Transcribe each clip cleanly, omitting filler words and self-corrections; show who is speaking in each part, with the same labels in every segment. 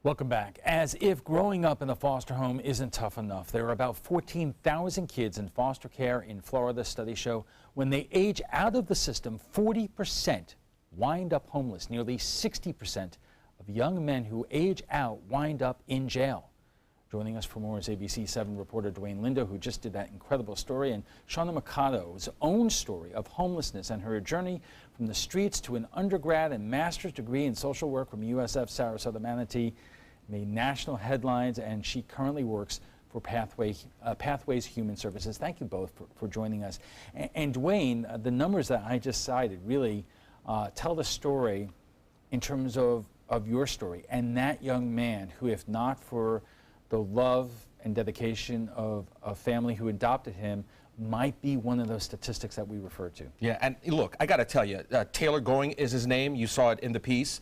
Speaker 1: Welcome back. As if growing up in a foster home isn't tough enough, there are about 14,000 kids in foster care in Florida. Studies show when they age out of the system, 40% wind up homeless. Nearly 60% of young men who age out wind up in jail. Joining us for more is ABC 7 reporter Dwayne Lindo, who just did that incredible story, and Shauna Mikado's own story of homelessness and her journey from the streets to an undergrad and master's degree in social work from USF Sarasota Manatee made national headlines, and she currently works for Pathways Human Services. Thank you both for joining us. And Dwayne, the numbers that I just cited really tell the story in terms of your story and that young man who, if not for the love and dedication of a family who adopted him, might be one of those statistics that we refer to.
Speaker 2: Yeah, and look, I got to tell you, Taylor Going is his name. You saw it in the piece.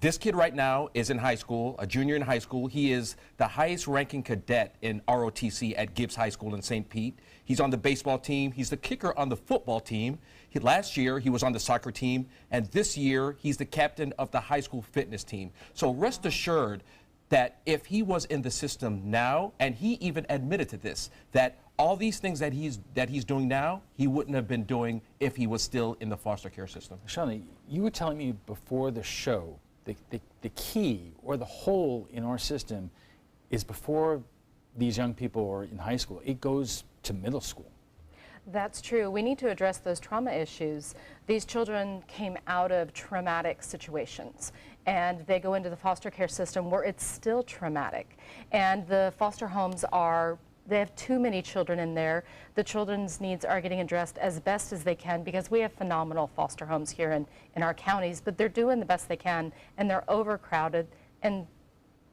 Speaker 2: This kid right now is in high school, a junior in high school. He is the highest ranking cadet in ROTC at Gibbs High School in St. Pete. He's on the baseball team. He's the kicker on the football team. Last year, he was on the soccer team. And this year, he's the captain of the high school fitness team. So rest assured that if he was in the system now, and he even admitted to this, that all these things that he's doing now, he wouldn't have been doing if he was still in the foster care system.
Speaker 1: Shauna, you were telling me before the show, the key or the hole in our system is before these young people are in high school, it goes to middle school.
Speaker 3: That's true. We need to address those trauma issues. These children came out of traumatic situations, and they go into the foster care system where it's still traumatic. And the foster homes they have too many children in there. The children's needs are getting addressed as best as they can because we have phenomenal foster homes here in our counties, but they're doing the best they can, and they're overcrowded, and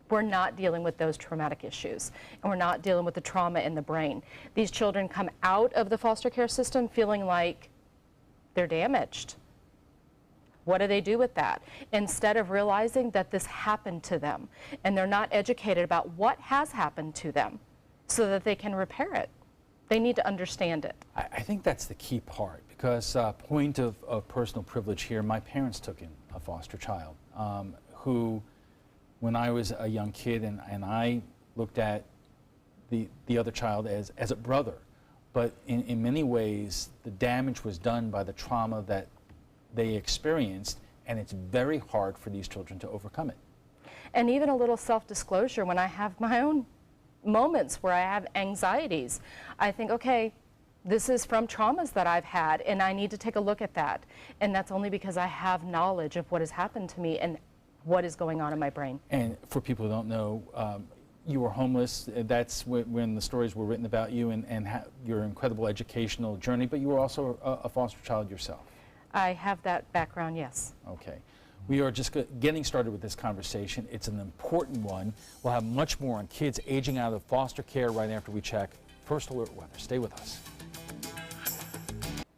Speaker 3: we're not dealing with those traumatic issues, and we're not dealing with the trauma in the brain. These children come out of the foster care system feeling like they're damaged. What do they do with that? Instead of realizing that this happened to them, and they're not educated about what has happened to them so that they can repair it. They need to understand it.
Speaker 1: I think that's the key part, because point of personal privilege here, my parents took in a foster child who, when I was a young kid, and I looked at the other child as a brother, but in many ways the damage was done by the trauma that they experienced, and it's very hard for these children to overcome it.
Speaker 3: And even a little self-disclosure, when I have my own moments where I have anxieties, I think, okay, this is from traumas that I've had, and I need to take a look at that. And that's only because I have knowledge of what has happened to me and what is going on in my brain.
Speaker 1: And for people who don't know, you were homeless. That's when the stories were written about you and your incredible educational journey, but you were also a foster child yourself.
Speaker 3: I have that background, yes.
Speaker 1: Okay. We are just getting started with this conversation. It's an important one. We'll have much more on kids aging out of foster care right after we check First Alert Weather. Stay with us.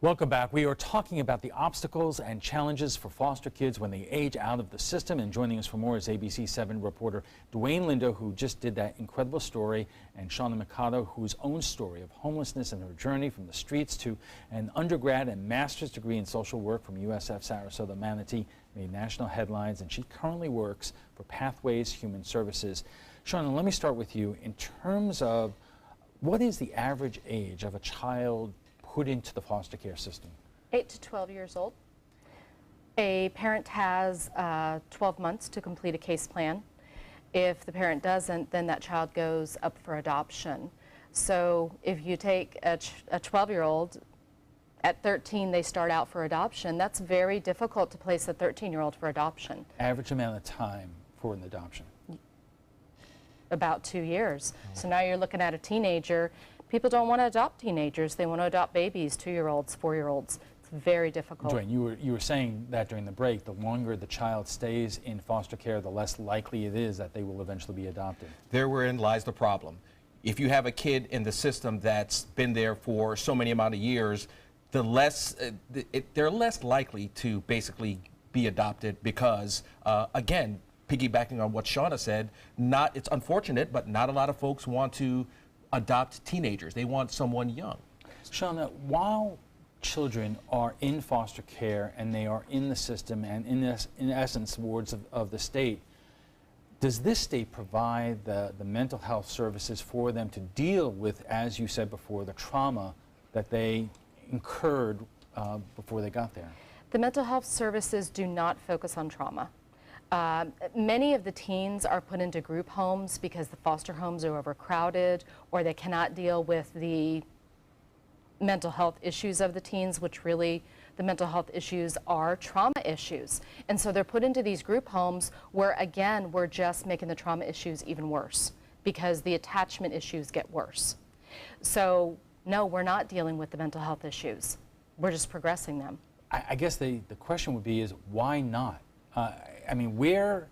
Speaker 1: Welcome back. We are talking about the obstacles and challenges for foster kids when they age out of the system. And joining us for more is ABC 7 reporter Dwayne Lindo, who just did that incredible story, and Shauna Mikado, whose own story of homelessness and her journey from the streets to an undergrad and master's degree in social work from USF Sarasota Manatee made national headlines, and she currently works for Pathways Human Services. Shauna, let me start with you. In terms of what is the average age of a child put into the foster care system?
Speaker 3: 8 to 12 years old. A parent has 12 months to complete a case plan. If the parent doesn't, then that child goes up for adoption. So if you take a 12-year-old, at 13 they start out for adoption. That's very difficult to place a 13-year-old for adoption.
Speaker 1: Average amount of time for an adoption?
Speaker 3: About 2 years. So now you're looking at a teenager. People don't want to adopt teenagers. They want to adopt babies, 2-year-olds, 4-year-olds. It's very difficult.
Speaker 1: Dwayne, you were saying that during the break, the longer the child stays in foster care, the less likely it is that they will eventually be adopted.
Speaker 2: Wherein lies the problem. If you have a kid in the system that's been there for so many amount of years, they're less likely to basically be adopted because, again, piggybacking on what Shauna said, it's unfortunate, but not a lot of folks want to adopt teenagers. They want someone young.
Speaker 1: Shauna, while children are in foster care and they are in the system and in essence wards of the state, Does this state provide the mental health services for them to deal with, as you said before, the trauma that they incurred before they got there?
Speaker 3: The mental health services do not focus on trauma. Many of the teens are put into group homes because the foster homes are overcrowded or they cannot deal with the mental health issues of the teens, which really the mental health issues are trauma issues. And so they're put into these group homes where, again, we're just making the trauma issues even worse because the attachment issues get worse. So no, we're not dealing with the mental health issues. We're just progressing them.
Speaker 1: I guess the question would be is why not? I mean, where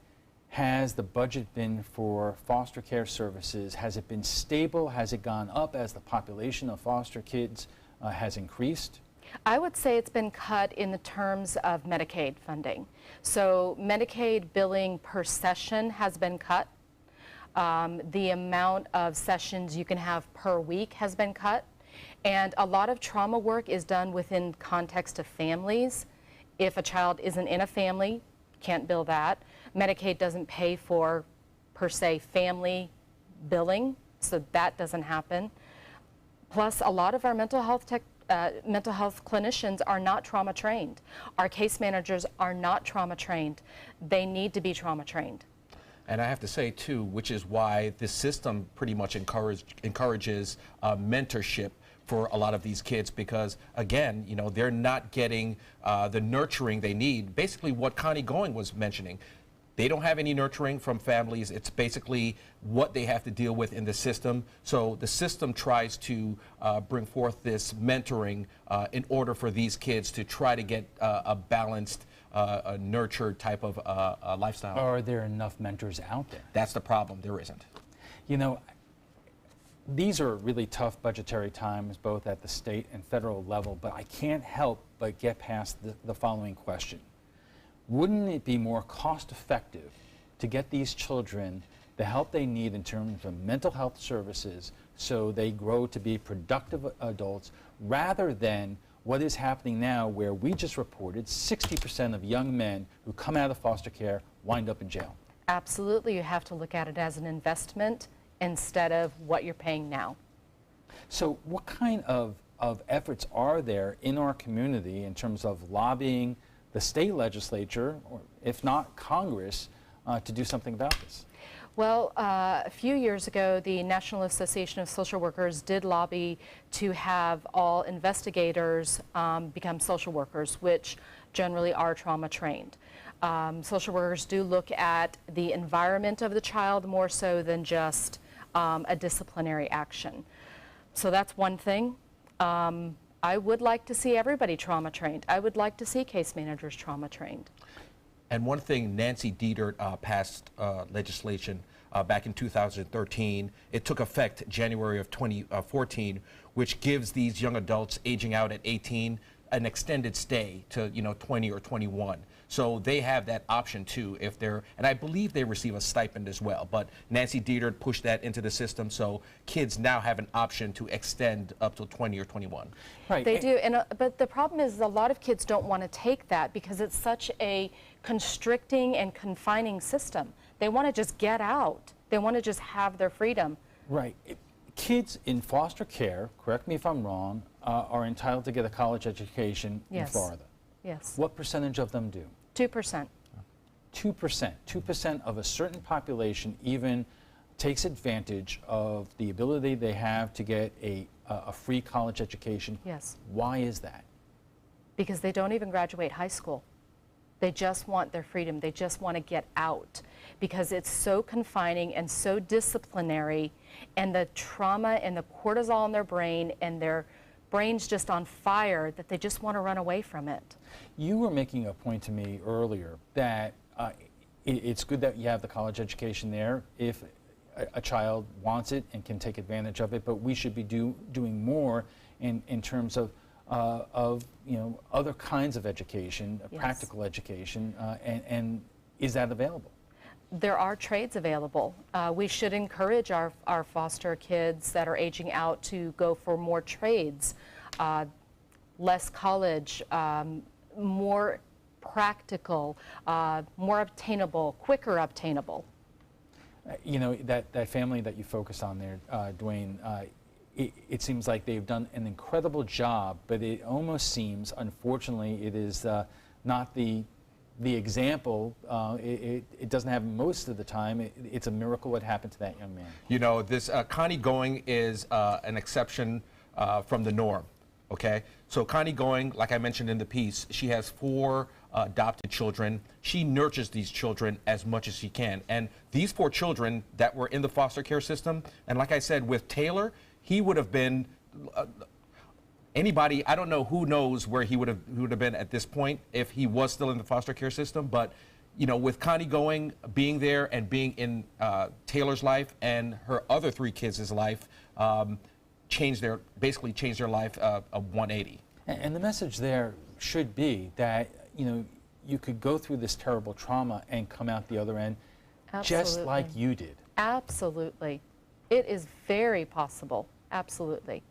Speaker 1: has the budget been for foster care services? Has it been stable? Has it gone up as the population of foster kids has increased?
Speaker 3: I would say it's been cut in the terms of Medicaid funding. So Medicaid billing per session has been cut. The amount of sessions you can have per week has been cut. And a lot of trauma work is done within context of families. If a child isn't in a family, can't bill that. Medicaid doesn't pay for, per se, family billing, so that doesn't happen. Plus, a lot of our mental health clinicians are not trauma trained. Our case managers are not trauma trained. They need to be trauma trained.
Speaker 2: And I have to say, too, which is why this system pretty much encourages mentorship for a lot of these kids because, again, you know, they're not getting the nurturing they need. Basically what Connie Going was mentioning, they don't have any nurturing from families. It's basically what they have to deal with in the system. So the system tries to bring forth this mentoring in order for these kids to try to get a balanced, a nurtured type of lifestyle.
Speaker 1: Are there enough mentors out there?
Speaker 2: That's the problem. There isn't.
Speaker 1: You know, these are really tough budgetary times, both at the state and federal level, but I can't help but get past the following question. Wouldn't it be more cost-effective to get these children the help they need in terms of mental health services so they grow to be productive adults, rather than what is happening now where we just reported 60% of young men who come out of foster care wind up in jail?
Speaker 3: Absolutely, you have to look at it as an investment instead of what you're paying now.
Speaker 1: So what kind of efforts are there in our community in terms of lobbying the state legislature, or if not Congress, to do something about this?
Speaker 3: Well, a few years ago, the National Association of Social Workers did lobby to have all investigators become social workers, which generally are trauma trained. Social workers do look at the environment of the child more so than just a disciplinary action. So that's one thing. I would like to see everybody trauma trained. I would like to see case managers trauma trained.
Speaker 2: And one thing, Nancy Dietert passed legislation back in 2013. It took effect January of 2014, which gives these young adults aging out at 18 an extended stay to 20 or 21. So they have that option too if they're, and I believe they receive a stipend as well, but Nancy Dietert pushed that into the system, so kids now have an option to extend up to 20 or 21.
Speaker 1: Right.
Speaker 3: They do, but the problem is a lot of kids don't want to take that because it's such a constricting and confining system. They want to just get out. They want to just have their freedom.
Speaker 1: Right. Kids in foster care, correct me if I'm wrong, are entitled to get a college education in Florida.
Speaker 3: Yes.
Speaker 1: What percentage of them do?
Speaker 3: 2%.
Speaker 1: 2%. 2% of a certain population even takes advantage of the ability they have to get a free college education.
Speaker 3: Yes.
Speaker 1: Why is that?
Speaker 3: Because they don't even graduate high school. They just want their freedom. They just want to get out because it's so confining and so disciplinary, and the trauma and the cortisol in their brain and their brain's just on fire that they just want to run away from it.
Speaker 1: You were making a point to me earlier that it's good that you have the college education there if a child wants it and can take advantage of it, but we should be doing more in terms of other kinds of education,
Speaker 3: Yes.
Speaker 1: practical education, and is that available?
Speaker 3: There are trades available. We should encourage our foster kids that are aging out to go for more trades, less college, more practical, more obtainable, quicker obtainable.
Speaker 1: You know, that family that you focus on there, Dwayne, it seems like they've done an incredible job, but it almost seems, unfortunately, it is not the example. It doesn't happen most of the time. It's a miracle what happened to that young man.
Speaker 2: You know, this Connie Going is an exception from the norm. Okay, so Connie Going, like I mentioned in the piece, she has 4 adopted children. She nurtures these children as much as she can. And these 4 children that were in the foster care system, and like I said, with Taylor, he would have been anybody. I don't know who knows where he would have been at this point if he was still in the foster care system. But you know, with Connie Going being there and being in Taylor's life and her other 3 kids' life, basically changed their life a 180.
Speaker 1: And the message there should be that, you know, you could go through this terrible trauma and come out the other end just like you did.
Speaker 3: Absolutely. It is very possible. Absolutely.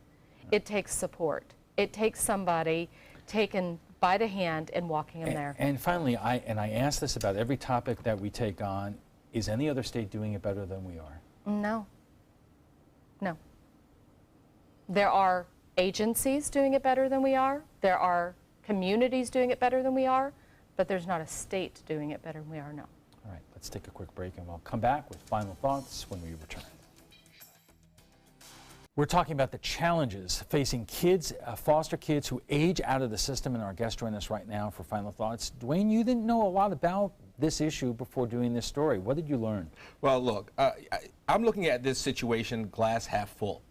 Speaker 3: It takes support. It takes somebody taken by the hand and walking them there.
Speaker 1: And finally, I ask this about every topic that we take on, is any other state doing it better than we are?
Speaker 3: No. No. There are agencies doing it better than we are. There are communities doing it better than we are, but there's not a state doing it better than we are, no.
Speaker 1: All right, let's take a quick break and we'll come back with final thoughts when we return. We're talking about the challenges facing kids, foster kids who age out of the system, and our guest joining us right now for final thoughts. Dwayne, you didn't know a lot about this issue before doing this story. What did you learn?
Speaker 2: Well, look, I'm looking at this situation glass half full.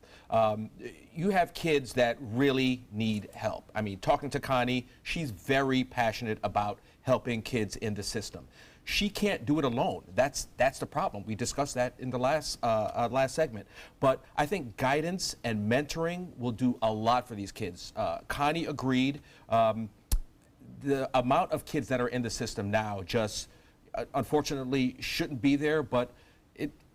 Speaker 2: You have kids that really need help. I mean, talking to Connie, she's very passionate about helping kids in the system. She can't do it alone. That's the problem. We discussed that in the last segment. But I think guidance and mentoring will do a lot for these kids. Connie agreed. The amount of kids that are in the system now just unfortunately shouldn't be there. But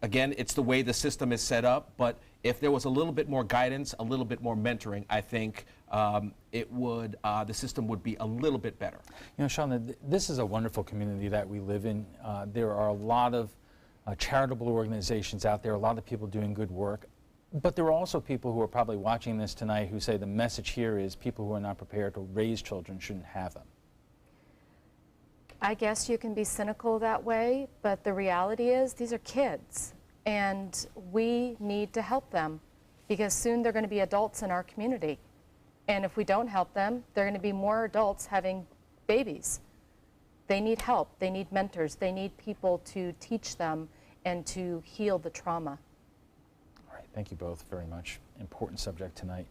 Speaker 2: again, it's the way the system is set up. But if there was a little bit more guidance, a little bit more mentoring, I think the system would be a little bit better.
Speaker 1: You know, Shauna, this is a wonderful community that we live in. There are a lot of charitable organizations out there, a lot of people doing good work. But there are also people who are probably watching this tonight who say the message here is people who are not prepared to raise children shouldn't have them.
Speaker 3: I guess you can be cynical that way, but the reality is these are kids, and we need to help them because soon they're going to be adults in our community. And if we don't help them, there are going to be more adults having babies. They need help. They need mentors. They need people to teach them and to heal the trauma.
Speaker 1: All right. Thank you both very much. Important subject tonight.